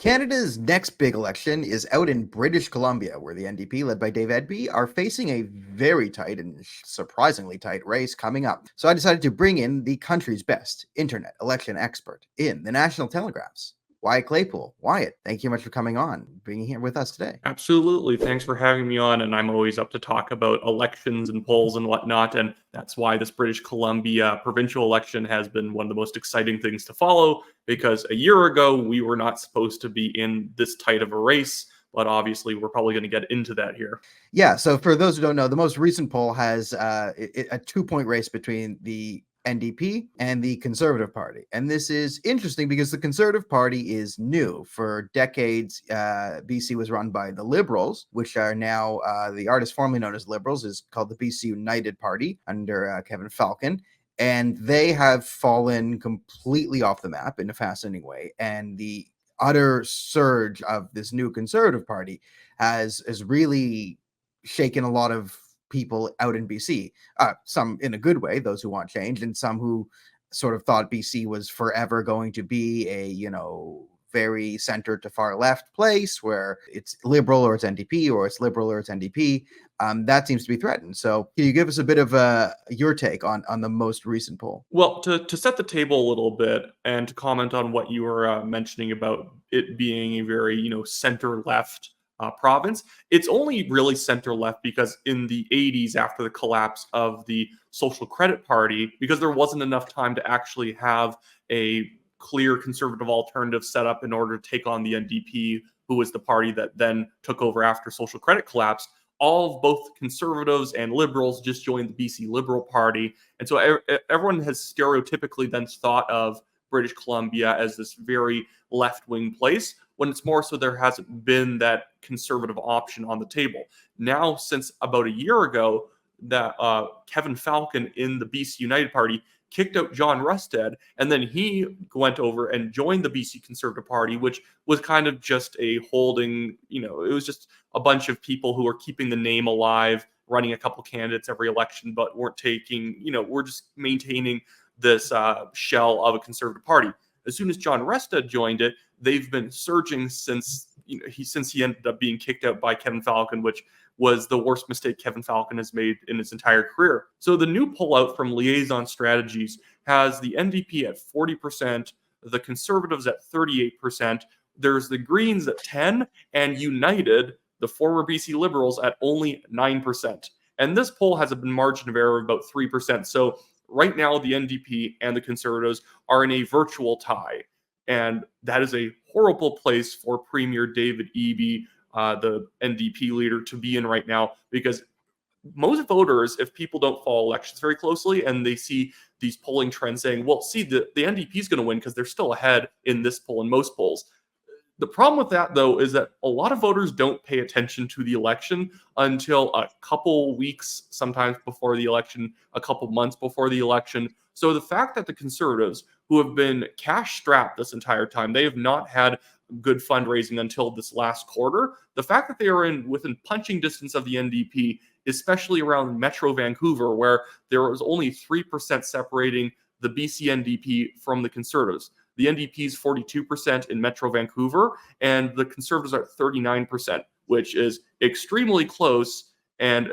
Canada's next big election is out in British Columbia, where the NDP, led by Dave Edby, are facing a very tight and surprisingly tight race coming up. So I decided to bring in the country's best internet election expert in the National Telegraphs, Wyatt Claypool. Wyatt, thank you much for coming on, being here with us today. Absolutely. Thanks for having me on. And I'm always up to talk about elections and polls and whatnot. And that's why this British Columbia provincial election has been one of the most exciting things to follow, because a year ago, we were not supposed to be in this tight of a race. But obviously, we're probably going to get into that here. Yeah, so for those who don't know, the most recent poll has a 2-point race between the NDP and the Conservative Party. And this is interesting because the Conservative Party is new. For decades, BC was run by the Liberals, which are now the artist formerly known as Liberals is called the BC United Party under Kevin Falcon. And they have fallen completely off the map in a fascinating way. And the utter surge of this new Conservative Party has really shaken a lot of people out in BC, some in a good way, those who want change, and some who sort of thought BC was forever going to be a, very center to far left place where it's liberal or it's NDP or it's liberal or it's NDP. That seems to be threatened. So can you give us a bit of your take on the most recent poll? Well, to set the table a little bit and to comment on what you were mentioning about it being a very, center-left province, it's only really center-left because in the 80s, after the collapse of the Social Credit Party, because there wasn't enough time to actually have a clear conservative alternative set up in order to take on the NDP, who was the party that then took over after Social Credit collapsed, all of both conservatives and liberals just joined the BC Liberal Party. And so everyone has stereotypically then thought of British Columbia as this very left-wing place, when it's more so there hasn't been that conservative option on the table. Now, since about a year ago, that Kevin Falcon in the BC United Party kicked out John Rustad, and then he went over and joined the BC Conservative Party, which was kind of just a holding, it was just a bunch of people who were keeping the name alive, running a couple candidates every election, but weren't taking, we're just maintaining this shell of a Conservative Party. As soon as John Rustad joined it, they've been surging since he ended up being kicked out by Kevin Falcon, which was the worst mistake Kevin Falcon has made in his entire career. So the new pullout from Liaison Strategies has the NDP at 40%, the Conservatives at 38%, there's the Greens at 10%, and United, the former BC Liberals, at only 9%. And this poll has a margin of error of about 3%. So right now, the NDP and the Conservatives are in a virtual tie. And that is a horrible place for Premier David Eby, the NDP leader, to be in right now, because most voters, if people don't follow elections very closely and they see these polling trends saying, well, see, the NDP is going to win because they're still ahead in this poll and most polls. The problem with that, though, is that a lot of voters don't pay attention to the election until a couple weeks, sometimes before the election, a couple months before the election. So the fact that the Conservatives, who have been cash-strapped this entire time, they have not had good fundraising until this last quarter. The fact that they are within punching distance of the NDP, especially around Metro Vancouver, where there was only 3% separating the BC NDP from the Conservatives. The NDP is 42% in Metro Vancouver, and the Conservatives are at 39%, which is extremely close. And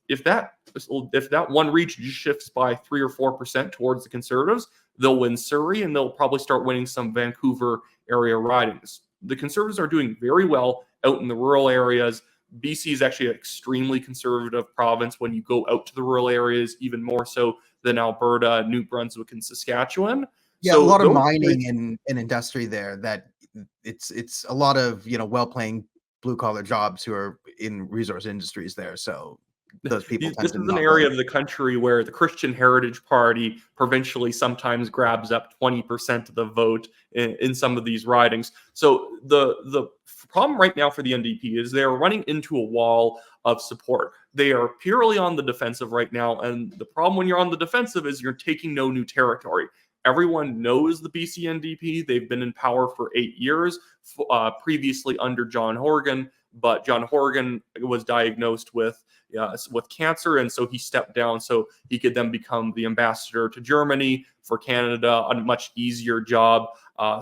if that one region just shifts by 3 or 4% towards the Conservatives, they'll win Surrey, and they'll probably start winning some Vancouver area ridings. The Conservatives are doing very well out in the rural areas. BC is actually an extremely conservative province when you go out to the rural areas, even more so than Alberta, New Brunswick, and Saskatchewan. Yeah, So a lot of mining and industry there. That it's a lot of well-paying blue-collar jobs who are in resource industries there. So those people tend this to is an not area vote. of the country where the Christian Heritage Party provincially sometimes grabs up 20% of the vote in some of these ridings. So the problem right now for the NDP is they're running into a wall of support. They are purely on the defensive right now, and the problem when you're on the defensive is you're taking no new territory. Everyone knows the BC NDP. They've been in power for 8 years, previously under John Horgan. but John Horgan was diagnosed with cancer, and so he stepped down so he could then become the ambassador to Germany for Canada, a much easier job.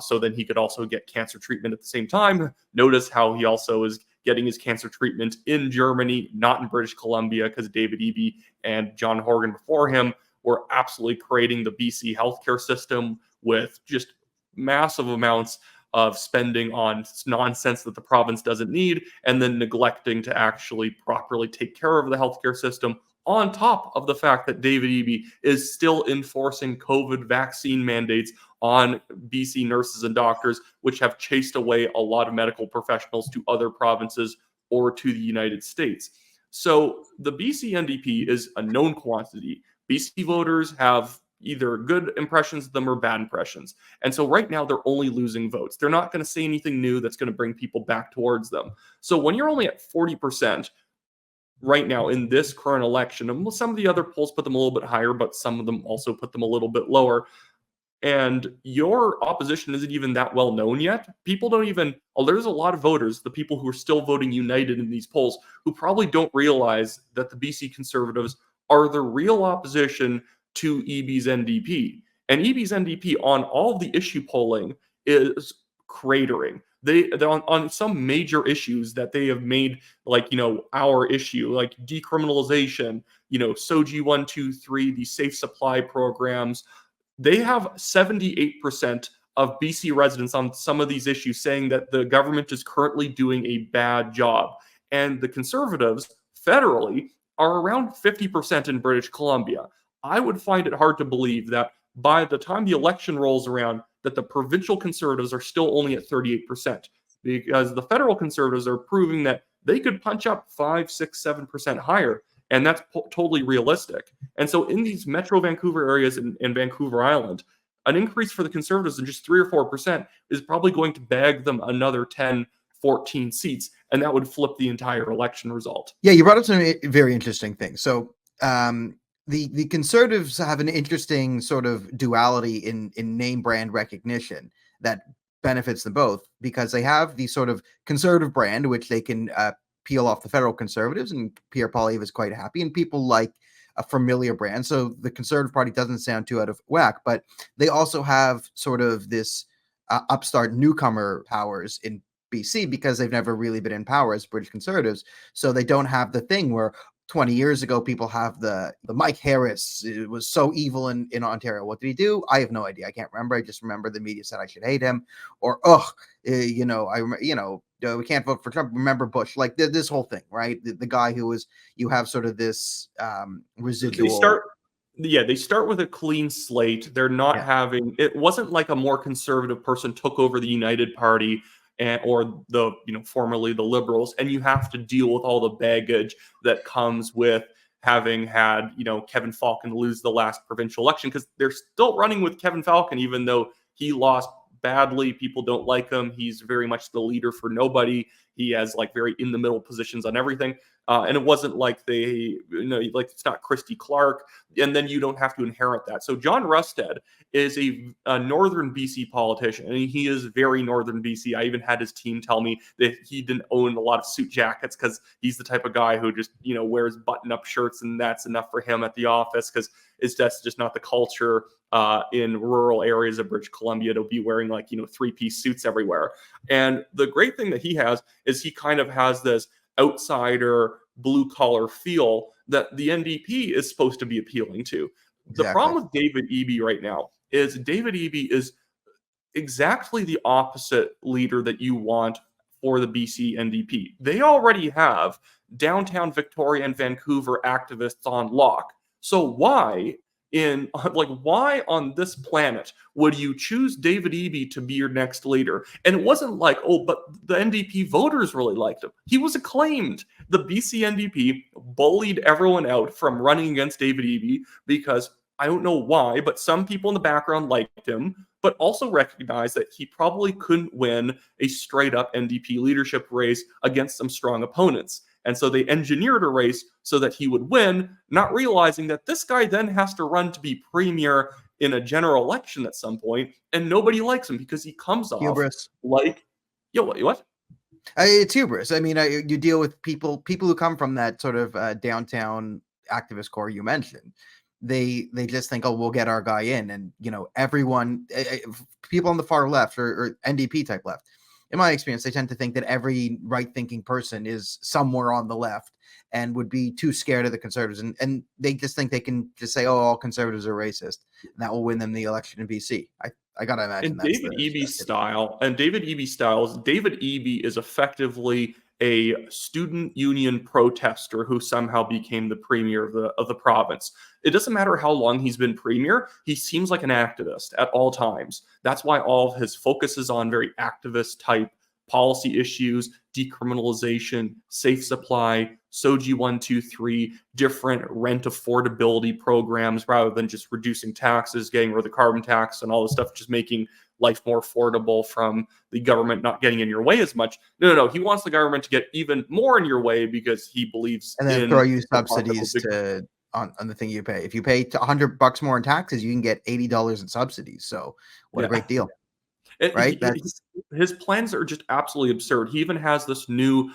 So then he could also get cancer treatment at the same time. Notice how he also is getting his cancer treatment in Germany, not in British Columbia, because David Eby and John Horgan before him were absolutely parading the BC healthcare system with just massive amounts of spending on nonsense that the province doesn't need, and then neglecting to actually properly take care of the healthcare system, on top of the fact that David Eby is still enforcing COVID vaccine mandates on BC nurses and doctors, which have chased away a lot of medical professionals to other provinces or to the United States. So the BC NDP is a known quantity. BC voters have either good impressions of them or bad impressions. And so right now they're only losing votes. They're not going to say anything new that's going to bring people back towards them. So when you're only at 40% right now in this current election, and some of the other polls put them a little bit higher, but some of them also put them a little bit lower, and your opposition isn't even that well known yet, people don't even, there's a lot of voters, the people who are still voting United in these polls, who probably don't realize that the BC Conservatives are the real opposition to Eby's NDP. And Eby's NDP on all of the issue polling is cratering. They're on some major issues that they have made, like, our issue, like decriminalization, SOGI 123, the safe supply programs. They have 78% of BC residents on some of these issues saying that the government is currently doing a bad job. And the Conservatives, federally, are around 50% in British Columbia. I would find it hard to believe that by the time the election rolls around, that the provincial Conservatives are still only at 38%, because the federal Conservatives are proving that they could punch up 5, 6, 7% higher, and that's totally realistic. And so in these Metro Vancouver areas and Vancouver Island, an increase for the Conservatives in just 3 or 4% is probably going to bag them another 10, 14 seats, and that would flip the entire election result. Yeah, you brought up some very interesting things. So the Conservatives have an interesting sort of duality in name brand recognition that benefits them both, because they have the sort of conservative brand, which they can peel off the federal Conservatives, and Pierre Poilievre is quite happy, and people like a familiar brand. So the Conservative Party doesn't sound too out of whack, but they also have sort of this upstart newcomer powers in BC, because they've never really been in power as British Conservatives. So they don't have the thing where 20 years ago people have the Mike Harris, it was so evil in Ontario. What did he do? I have no idea. I can't remember. I just remember the media said I should hate him, or we can't vote for Trump. Remember Bush? Like this whole thing, right? The guy who was, you have sort of this residual. They start with a clean slate. They're not having, it wasn't like a more conservative person took over the United Party or the, formerly the Liberals, and you have to deal with all the baggage that comes with having had, Kevin Falcon lose the last provincial election, because they're still running with Kevin Falcon, even though he lost badly. People don't like him. He's very much the leader for nobody. He has very in the middle positions on everything. And it wasn't like it's not Christy Clark, and then you don't have to inherit that. So John Rustad is a northern BC politician, and he is very northern BC. I even had his team tell me that he didn't own a lot of suit jackets, because he's the type of guy who just, wears button-up shirts, and that's enough for him at the office, because that's just not the culture in rural areas of British Columbia to be wearing 3-piece suits everywhere. And the great thing that he has is he kind of has this outsider blue collar feel that the NDP is supposed to be appealing to. Exactly. The problem with David Eby right now is David Eby is exactly the opposite leader that you want for the BC NDP. They already have downtown Victoria and Vancouver activists on lock. So why on this planet would you choose David Eby to be your next leader? And it wasn't like, but the NDP voters really liked him. He was acclaimed. The BC NDP bullied everyone out from running against David Eby, because I don't know why, but some people in the background liked him, but also recognized that he probably couldn't win a straight up NDP leadership race against some strong opponents. And so they engineered a race so that he would win, not realizing that this guy then has to run to be premier in a general election at some point, and nobody likes him because he comes off hubris. what? It's hubris. I mean, you deal with people who come from that sort of downtown activist core you mentioned. They just think, oh, we'll get our guy in, and everyone, people on the far left or NDP type left. In my experience, they tend to think that every right-thinking person is somewhere on the left and would be too scared of the conservatives, and they just think they can just say, oh, all conservatives are racist, and that will win them the election in BC. I gotta imagine And that's David the Eby's strategy. style, and David Eby's styles, David Eby is effectively a student union protester who somehow became the premier of the province. It doesn't matter how long he's been premier, he seems like an activist at all times. That's why all of his focus is on very activist type policy issues, decriminalization, safe supply, SOGI 123, different rent affordability programs rather than just reducing taxes, getting rid of the carbon tax and all this stuff, just making life more affordable from the government not getting in your way as much. No. He wants the government to get even more in your way because he believes And then throw in you the concept of subsidies big. to on the thing you pay. If you pay $100 more in taxes, you can get $80 in subsidies. So what a Yeah. great deal, And right? That's his plans are just absolutely absurd. He even has this new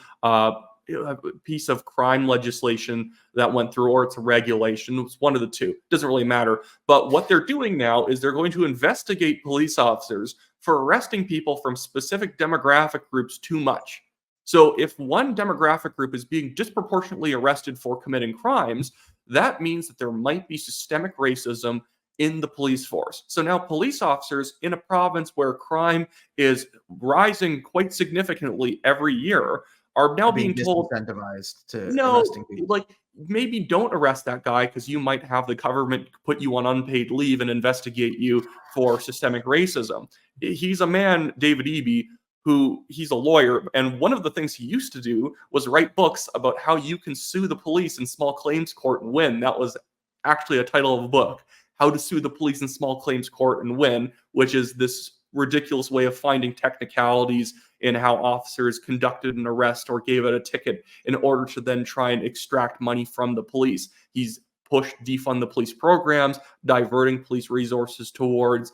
piece of crime legislation that went through, or it's a regulation. It's one of the two. Doesn't really matter. But what they're doing now is they're going to investigate police officers for arresting people from specific demographic groups too much. So if one demographic group is being disproportionately arrested for committing crimes, that means that there might be systemic racism in the police force. So now police officers in a province where crime is rising quite significantly every year are now being being told, disincentivized to no, arresting people. like maybe don't arrest that guy because you might have the government put you on unpaid leave and investigate you for systemic racism. He's a man, David Eby, who he's a lawyer, and one of the things he used to do was write books about how you can sue the police in small claims court and win. That was actually a title of a book, How to Sue the Police in Small Claims Court and Win, which is this ridiculous way of finding technicalities in how officers conducted an arrest or gave it a ticket in order to then try and extract money from the police. He's pushed defund the police programs, diverting police resources towards,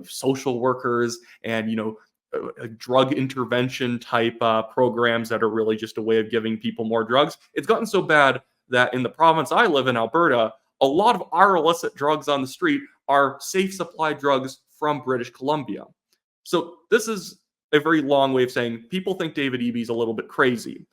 social workers and, drug intervention type programs that are really just a way of giving people more drugs. It's gotten so bad that in the province I live in, Alberta, a lot of our illicit drugs on the street are safe supply drugs from British Columbia. So this is a very long way of saying people think David Eby is a little bit crazy.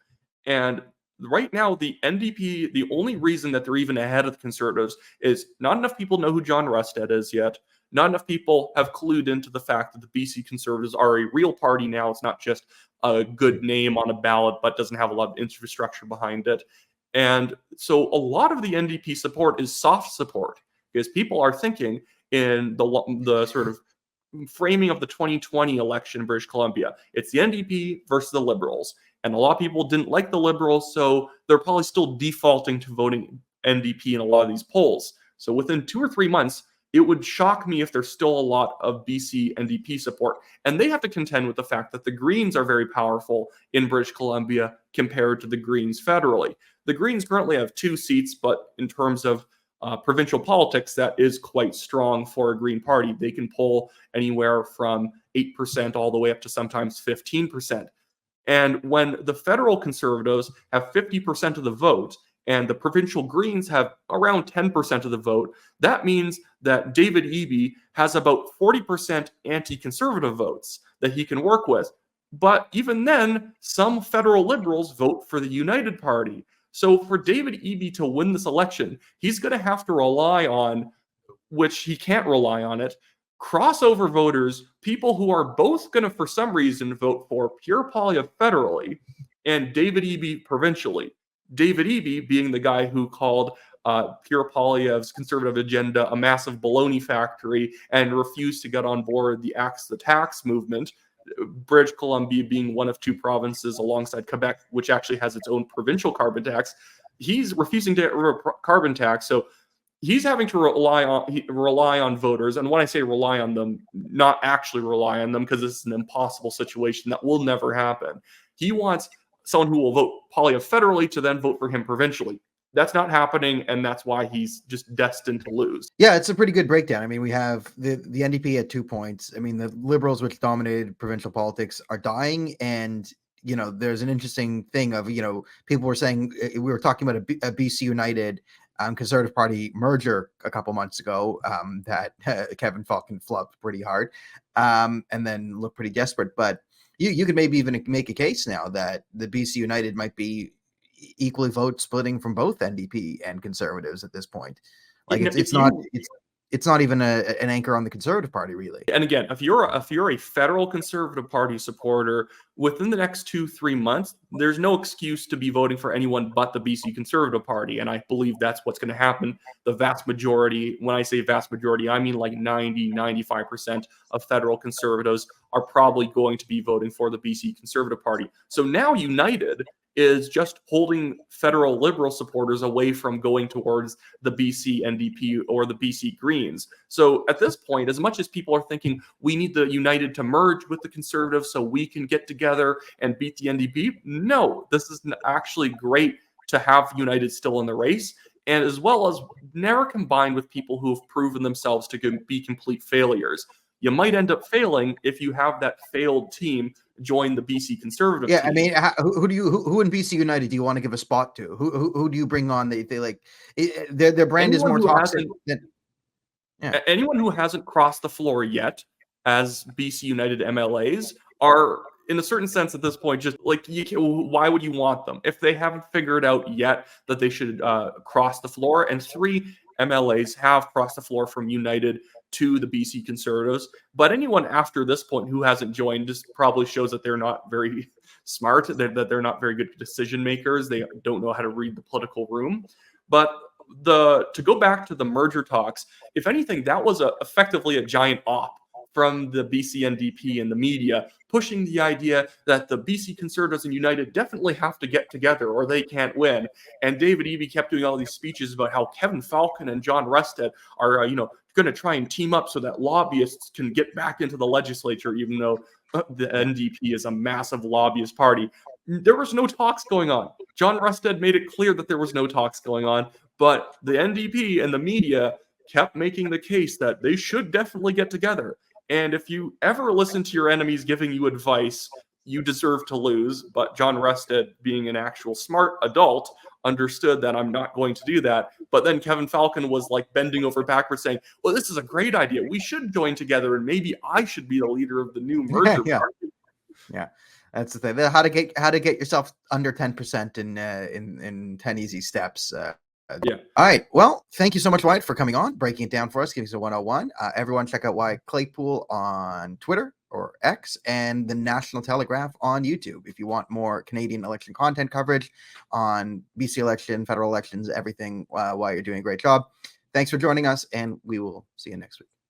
And right now, the NDP, the only reason that they're even ahead of the Conservatives is not enough people know who John Rustad is yet. Not enough people have clued into the fact that the BC Conservatives are a real party now. It's not just a good name on a ballot, but doesn't have a lot of infrastructure behind it. And so a lot of the NDP support is soft support because people are thinking in the sort of framing of the 2020 election in British Columbia, it's the NDP versus the Liberals. And a lot of people didn't like the Liberals, so they're probably still defaulting to voting NDP in a lot of these polls. So within 2 or 3 months, it would shock me if there's still a lot of BC NDP support. And they have to contend with the fact that the Greens are very powerful in British Columbia compared to the Greens federally. The Greens currently have 2 seats, but in terms of provincial politics, that is quite strong for a Green Party. They can poll anywhere from 8% all the way up to sometimes 15%. And when the federal Conservatives have 50% of the vote and the provincial Greens have around 10% of the vote, that means that David Eby has about 40% anti-Conservative votes that he can work with. But even then, some federal Liberals vote for the United Party. So for David Eby to win this election, he's going to have to rely on, which he can't rely on it, crossover voters, people who are both going to, for some reason, vote for Pierre Poilievre federally and David Eby provincially. David Eby being the guy who called Pierre Poilievre's conservative agenda a massive baloney factory and refused to get on board the Axe the Tax movement. British Columbia being one of 2 provinces alongside Quebec, which actually has its own provincial carbon tax. He's refusing to get rid of carbon tax. So he's having to rely on voters. And when I say rely on them, not actually rely on them, because this is an impossible situation that will never happen. He wants someone who will vote Poilievre federally to then vote for him provincially. That's not happening, and that's why he's just destined to lose. Yeah, it's a pretty good breakdown. I mean, we have the NDP at 2 points. I mean, the Liberals, which dominated provincial politics, are dying, and there's an interesting thing of, people were saying, we were talking about a BC United Conservative Party merger a couple months ago, that Kevin Falcon flubbed pretty hard, and then looked pretty desperate. But you could maybe even make a case now that the BC United might be equally vote splitting from both NDP and Conservatives at this point. Like it's not even an anchor on the Conservative Party, really. And again, if you're a federal Conservative Party supporter, within the next 2-3 months, there's no excuse to be voting for anyone but the BC Conservative Party. And I believe that's what's going to happen. The vast majority, when I say vast majority, I mean like 90-95% of federal Conservatives are probably going to be voting for the BC Conservative Party. So now United is just holding federal Liberal supporters away from going towards the BC NDP or the BC Greens. So at this point, as much as people are thinking we need the United to merge with the Conservatives so we can get together and beat the NDP, no, this is actually great to have United still in the race, and as well as never combined with people who have proven themselves to be complete failures. You might end up failing if you have that failed team join the BC Conservative team. I mean, who in BC United do you want to give a spot to? Who do you bring on? They like their brand is more toxic than anyone who hasn't crossed the floor yet as BC United MLAs are, in a certain sense, at this point, just like, why would you want them if they haven't figured out yet that they should cross the floor? And 3 MLAs have crossed the floor from United to the BC Conservatives, but anyone after this point who hasn't joined just probably shows that they're not very smart, that they're not very good decision makers. They don't know how to read the political room. But to go back to the merger talks, if anything, that was effectively a giant op from the BC NDP and the media, pushing the idea that the BC Conservatives and United definitely have to get together or they can't win. And David Eby kept doing all these speeches about how Kevin Falcon and John Rustad are, going to try and team up so that lobbyists can get back into the legislature, even though the NDP is a massive lobbyist party. There was no talks going on. John Rustad made it clear that there was no talks going on, but the NDP and the media kept making the case that they should definitely get together. And if you ever listen to your enemies giving you advice, you deserve to lose. But John Rustad, being an actual smart adult, understood that I'm not going to do that. But then Kevin Falcon was like bending over backwards saying, well, this is a great idea. We should join together and maybe I should be the leader of the new merger party. Yeah. That's the thing. How to get yourself under 10% in 10 easy steps. Yeah. All right. Well, thank you so much, Wyatt, for coming on, breaking it down for us, giving us a 101. Everyone check out Wyatt Claypool on Twitter or X and the National Telegraph on YouTube if you want more Canadian election content coverage on BC election, federal elections, everything. While you're doing a great job. Thanks for joining us, and we will see you next week.